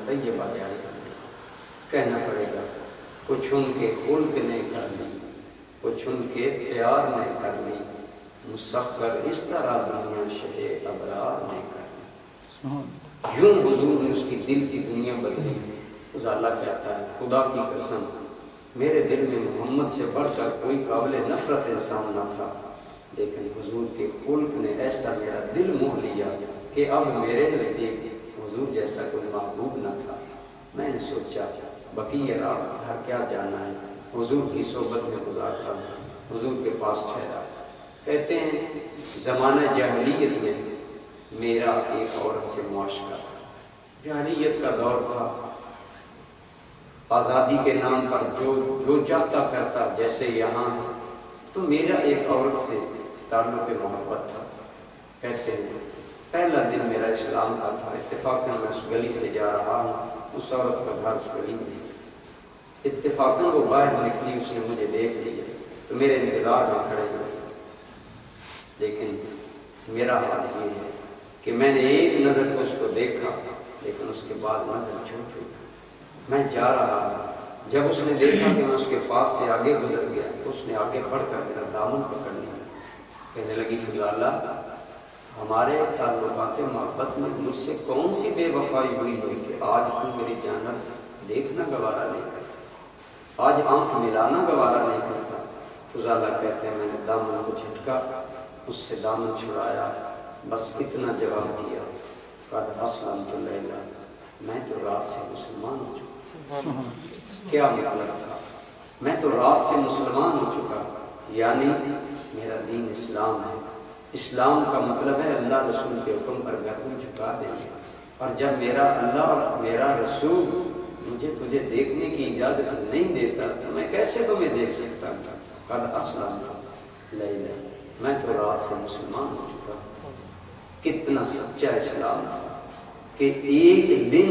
طیبہ جاری کہنا پڑے گا، کچھ ان کے خلق نے کر لی، کچھ ان کے پیار نے کر لی، مسخر اس طرح دنیا شہ ابرار نے کر لی۔ یوں حضور نے اس کی دل کی دنیا بدلی۔ غزالہ کہتا ہے خدا کی قسم میرے دل میں محمد سے بڑھ کر کوئی قابل نفرت انسان نہ تھا، لیکن حضور کے خلق نے ایسا میرا دل موہ لیا کہ اب میرے نزدیک حضور جیسا کوئی محبوب نہ تھا۔ میں نے سوچا بقیہ رات گھر کیا جانا ہے، حضور کی صحبت میں گزارتا ہوں۔ حضور کے پاس ٹھہرا، کہتے ہیں زمانہ جاہلیت میں میرا ایک عورت سے معاشرہ تھا۔ جاہلیت کا دور تھا، آزادی کے نام پر جو چاہتا کرتا، جیسے یہاں ہے، تو میرا ایک عورت سے تعلق محبت تھا۔ کہتے ہیں پہلا دن میرا اسلام کا تھا، اتفاقاً میں اس گلی سے جا رہا ہوں، اس عورت کا گھر اس گلی میں، اتفاقاً وہ باہر نکلی، اس نے مجھے دیکھ لیا تو میرے انتظار میں کھڑے ہوئے، لیکن میرا حال یہ ہے کہ میں نے ایک نظر تو اس کو دیکھا، لیکن اس کے بعد نظر چھوٹ گئی۔ میں جا رہا ہوں، جب اس نے دیکھا کہ میں اس کے پاس سے آگے گزر گیا، اس نے آگے بڑھ کر میرا دامن پکڑ لیا، کہنے لگی فضالہ ہمارے تعلقات محبت میں مجھ سے کون سی بے وفائی ہوئی ہے کہ آج تم میری جانب دیکھنا گوارا نہیں کرتا، آج آنکھ ملانا گوارا نہیں کرتا۔ فضالہ کہتے ہیں میں نے دامن کو جھٹکا، اس سے دامن چھڑایا، بس اتنا جواب دیا قد اسلمت لیلا، میں تو رات سے مسلمان ہو چکا۔ کیا مطلب تھا؟ میں تو رات سے مسلمان ہو چکا، یعنی میرا دین اسلام ہے۔ اسلام کا مطلب ہے اللہ رسول کے حکم پر گردن جھکا دینا، اور جب میرا اللہ اور میرا رسول مجھے تجھے دیکھنے کی اجازت نہیں دیتا تو میں کیسے تمہیں دیکھ سکتا تھا؟ قد اسلمت لیلا، میں تو رات سے مسلمان ہو چکا۔ کتنا سچا اسلام تھا کہ ایک دن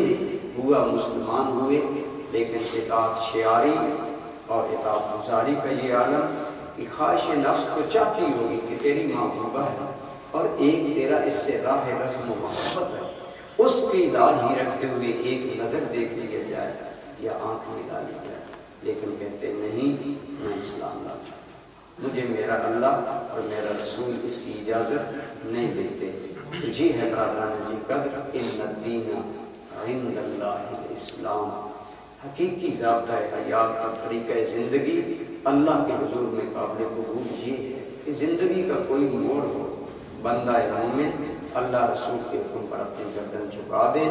ہوا مسلمان ہوئے، لیکن اطاعت شعاری اور اطاعت گزاری کا یہ عالم کہ خواہش نفس تو چاہتی ہوگی کہ تیری محبوبہ ہے اور ایک تیرا اس سے راہ رسم و محبت ہے، اس کی لاج ہی رکھتے ہوئے ایک نظر دیکھ لیا جائے یا آنکھ ملا لی جائے، لیکن کہتے نہیں میں اسلام لا چاہتا، مجھے میرا اللہ اور میرا رسول اس کی اجازت نہیں دیتے۔ جی ہے برادران ذی قدر، ان الدین عند اللہ الاسلام، حقیقی ضابطہ حیات کا طریقہ زندگی اللہ کے حضور میں قابل قبول یہ ہے کہ زندگی کا کوئی موڑ ہو، بندہ مومن اللہ رسول کے حکم پر اپنی گردن جھکا دے،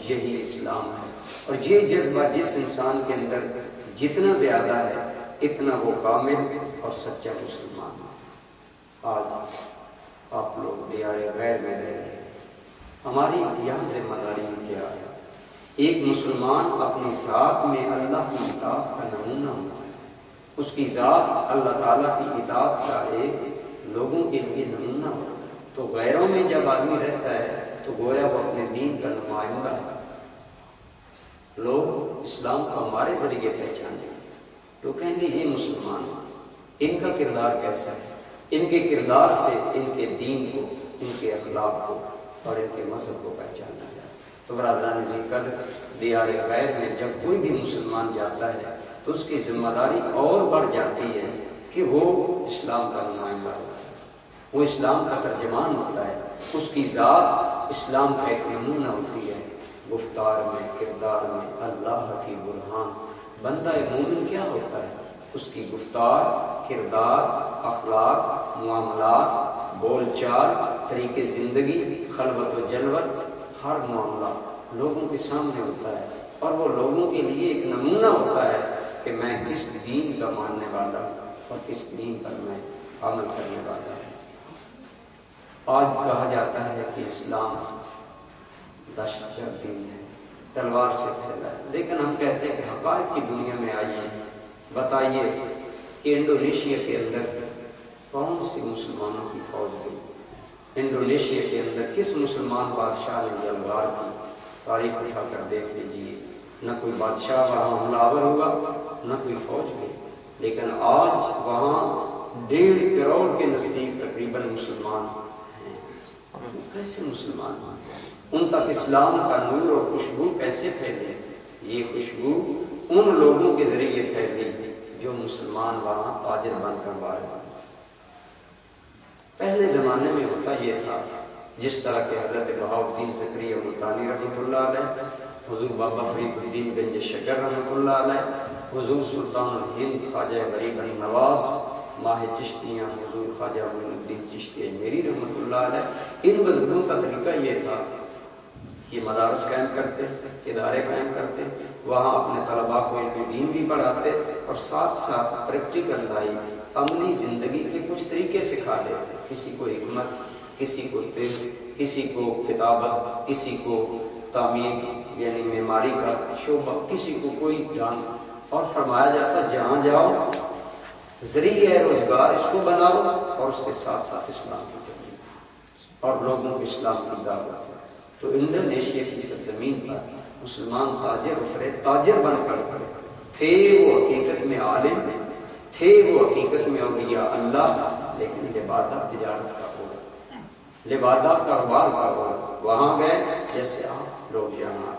یہی اسلام ہے۔ اور یہ جذبہ جس انسان کے اندر جتنا زیادہ ہے اتنا وہ کامل اور سچا مسلمان ہے۔ آج آپ لوگ دیار غیر میں رہ رہے ہیں، ہماری یہاں ذمہ داری کیا ہے؟ ایک مسلمان اپنی ذات میں اللہ کی اطاعت کا نمونہ ہوتا ہے، اس کی ذات اللہ تعالیٰ کی اطاعت کا ایک لوگوں کے لیے نمونہ ہوتا ہے، تو غیروں میں جب آدمی رہتا ہے تو گویا وہ اپنے دین کا نمائندہ ہے۔ لوگ اسلام کو ہمارے ذریعے پہچانیں گے، تو کہیں گے یہ مسلمان ہیں، ان کا کردار کیسا ہے، ان کے کردار سے ان کے دین کو، ان کے اخلاق کو اور ان کے مذہب کو پہچانا جائے۔ تو برادران ذی قدر، دیار غیر میں جب کوئی بھی مسلمان جاتا ہے تو اس کی ذمہ داری اور بڑھ جاتی ہے کہ وہ اسلام کا نمائندہ ہوتا ہے، وہ اسلام کا ترجمان ہوتا ہے، اس کی ذات اسلام کا ایک نمونہ ہوتی ہے، گفتار میں، کردار میں اللہ کی برہان۔ بندہ مومن کیا ہوتا ہے؟ اس کی گفتار، کردار، اخلاق، معاملات، بول چال، طریقے زندگی، خلوت و جلوت، ہر معاملہ لوگوں کے سامنے ہوتا ہے، اور وہ لوگوں کے لیے ایک نمونہ ہوتا ہے کہ میں کس دین کا ماننے والا ہوں اور کس دین پر میں عمل کرنے والا ہوں۔ آج کہا جاتا ہے کہ اسلام دہشت گرد دین ہے، تلوار سے پھیلا ہے، لیکن ہم کہتے ہیں کہ حقائق کی دنیا میں آئیے، بتائیے کہ انڈونیشیا کے اندر کون سی مسلمانوں کی فوج گئی؟ انڈونیشیا کے اندر کس مسلمان بادشاہ نے جلوار کی؟ تاریخ اٹھا کر دیکھ لیجیے، نہ کوئی بادشاہ وہاں حملہ آور ہوا، نہ کوئی فوج گئی، لیکن آج وہاں 1.5 کروڑ کے نزدیک تقریباً مسلمان ہیں۔ کیسے مسلمان ہیں؟ ان تک اسلام کا نور اور خوشبو کیسے پھیلے؟ یہ خوشبو ان لوگوں کے ذریعے پھیلی جو مسلمان وہاں تاجر بن کر باہر بنے۔ پہلے زمانے میں ہوتا یہ تھا، جس طرح کہ حضرت بہاؤالدین زکریا ملتانی رحمۃ اللہ علیہ، حضور بابا فرید الدین گنج شکر رحمۃ اللہ علیہ، حضور سلطان الہند خواجہ غریب نواز ماہ چشتیاں حضور خواجہ معین الدین چشتی اجمیری رحمۃ اللہ علیہ، ان بزرگوں کا طریقہ یہ تھا کہ مدارس قائم کرتے، ادارے قائم کرتے، وہاں اپنے طلباء کو علم دین بھی پڑھاتے اور ساتھ ساتھ پریکٹیکل لائف، عملی زندگی کے کچھ طریقے سکھا دیتے، کسی کو حکمت، کسی کو طب، کسی کو کتابت، کسی کو تعمیر یعنی معماری کا شعبہ، کسی کو کوئی جان، اور فرمایا جاتا جہاں جاؤ ذریعہ روزگار اس کو بناؤ اور اس کے ساتھ ساتھ اسلام کی تبلیغ اور لوگوں کو اسلام کی دعوت۔ تو انڈونیشیا کی سرزمین پر مسلمان تاجر اترے، تاجر بن کر اترے، تھے وہ حقیقت میں عالم، تھے وہ حقیقت میں اولیاء اللہ، لیکن لبادہ تجارت کا ہو، لبادہ کاروبار کا ہو۔ وہاں گئے جیسے آپ لوگ یہاں،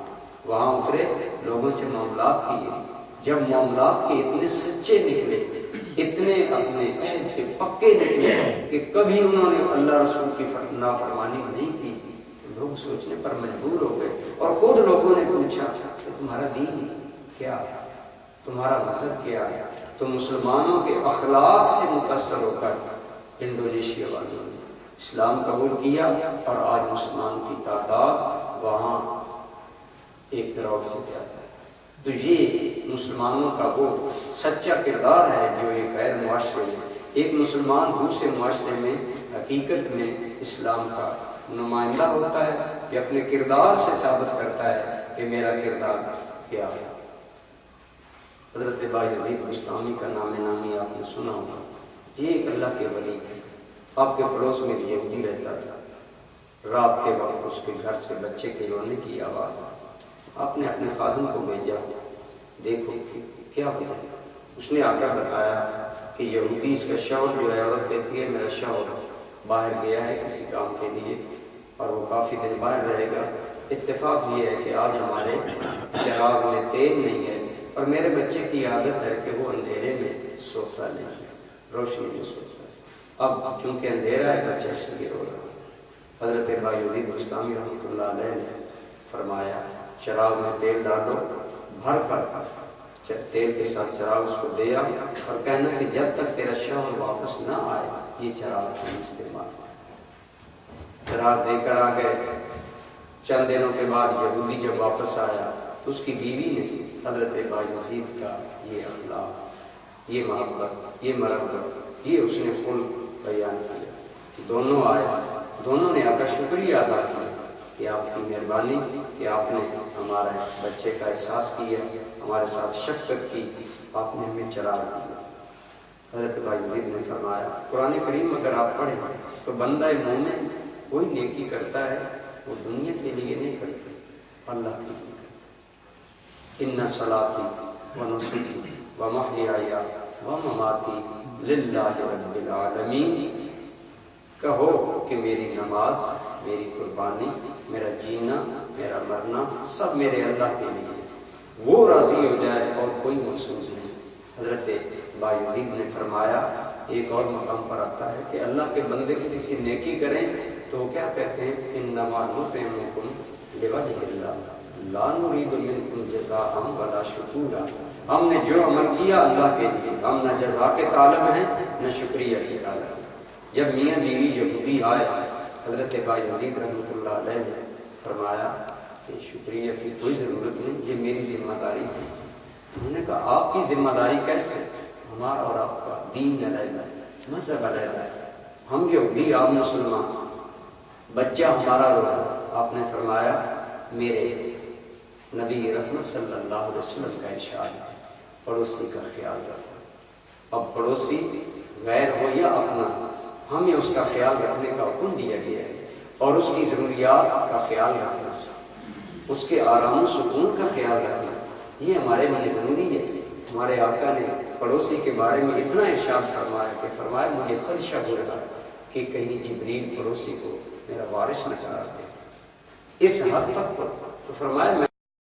وہاں اترے، لوگوں سے معاملات کیے، جب معاملات کے اتنے سچے نکلے، اتنے اپنے عہد کے پکے نکلے کہ کبھی انہوں نے اللہ رسول کی نافرمانی نہیں کی، تو لوگ سوچنے پر مجبور ہو گئے، اور خود لوگوں نے پوچھا کہ تمہارا دین کیا ہے، تمہارا مذہب کیا ہے؟ تو مسلمانوں کے اخلاق سے متاثر ہو کر انڈونیشیا والوں نے اسلام قبول کیا، اور آج مسلمان کی تعداد وہاں 1 کروڑ سے زیادہ ہے۔ تو یہ مسلمانوں کا وہ سچا کردار ہے جو ایک غیر معاشرے میں، ایک مسلمان دوسرے معاشرے میں حقیقت میں اسلام کا نمائندہ ہوتا ہے، یہ اپنے کردار سے ثابت کرتا ہے کہ میرا کردار کیا ہے۔ حضرت بایزید بستامی کا نام نامی آپ نے سنا ہوگا، یہ ایک اللہ کے ولی تھے، آپ کے پڑوس میں یہودی رہتا تھا، رات کے وقت اس کے گھر سے بچے کے رونے کی آواز آئی، آپ نے اپنے خادم کو بھیجا، دیکھو کہ کیا وجہ ہے۔ اس نے آ کر بتایا کہ یہودی اس کا شوہر جو ہے، عورت کہتی ہے میرا شوہر باہر گیا ہے کسی کام کے لیے اور وہ کافی دن باہر رہے گا، اتفاق یہ ہے کہ آج ہمارے چراغ میں تیل نہیں ہے، اور میرے بچے کی عادت ہے کہ وہ اندھیرے میں سوتا نہیں ہے، روشنی میں سوتا ہے، اب چونکہ اندھیرا ہے بچہ اس لیے رو رہا ہے۔ حضرت بایزید بستامی رحمۃ اللہ علیہ نے فرمایا چراغ میں تیل ڈالو، بھر کر تیل کے ساتھ چراغ اس کو دیا، اور کہنا کہ جب تک تیرا شوہر واپس نہ آئے یہ چراغ تم استعمال کر۔ چراغ دے کر آ گئے، چند دنوں کے بعد یہودی جب واپس آیا تو اس کی بیوی نے حضرت بایزید کا یہ اخلاق، یہ محبت، یہ مربت، یہ اس نے خل بیان کیا۔ دونوں آئے، دونوں نے آ کر شکریہ ادا کیا کہ آپ کی مہربانی کہ آپ نے ہمارے بچے کا احساس کیا، ہمارے ساتھ شفقت کی، آپ نے ہمیں چراغ دیا۔ حضرت بایزید نے فرمایا قرآن کریم اگر آپ پڑھیں تو بندہ مومن کوئی نیکی کرتا ہے وہ دنیا کے لیے نہیں کرتا، اللہ کے لیے کرتا۔ ان صلاتی و نسکی و محیای و مماتی للہ رب العالمین، کہو کہ میری نماز، میری قربانی، میرا جینا، میرا مرنا سب میرے اللہ کے لیے، وہ راضی ہو جائے اور کوئی مقصود نہیں۔ حضرت بایزید نے فرمایا ایک اور مقام پر آتا ہے کہ اللہ کے بندے کسی سے نیکی کریں تو وہ کیا کہتے ہیں انما نطعمکم لوجہ اللہ لا نرید منکم جزاء ولا شکورا، ہم نے جو عمل کیا اللہ کے لیے، ہم نہ جزا کے طالب ہیں نہ شکریہ کے طالب ہیں۔ جب میاں بیوی یہودی آئے، حضرت بایزید رحمۃ اللہ علیہ نے فرمایا کہ شکریہ کی کوئی ضرورت نہیں، یہ میری ذمہ داری تھی۔ انہوں نے کہا آپ کی ذمہ داری کیسے؟ ہمارا اور آپ کا دین علیحدہ ہے، مذہب علیحدہ ہے، ہم یہودی آپ مسلمان، بچہ ہمارا رو رہا۔ آپ نے فرمایا میرے نبی رحمت صلی اللہ علیہ وسلم کا ارشاد ہے پڑوسی کا خیال رکھو۔ اب پڑوسی غیر ہو یا اپنا، ہمیں اس کا خیال رکھنے کا حکم دیا گیا ہے، اور اس کی ضروریات کا خیال رکھنا، اس کے آرام و سکون کا خیال رکھنا، یہ ہمارے لیے ضروری ہے۔ ہمارے آقا نے پڑوسی کے بارے میں اتنا ارشاد فرمایا کہ فرمایا مجھے خدشہ ہو رہا کہ کہیں جبریل پڑوسی کو میرا وارث نہ قرار دے۔ اس حد تک تو فرمایا میں